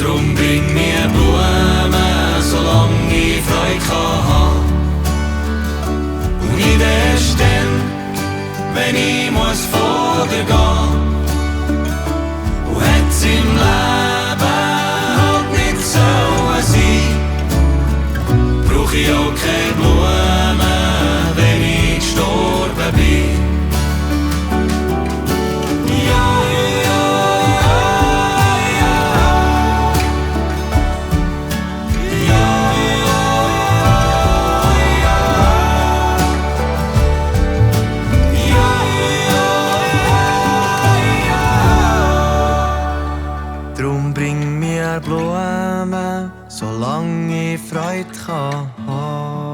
Drum bring mir Blumen, solange ich Freude kann haben. Und nicht erst dann, wenn ich muss vor dir gehen. Und hätt's im Leben halt nicht sollen sein, brauch ich auch keine Blumen, wenn ich gestorben bin. Drum bring mir Blumen, solange ich Freude kann haben.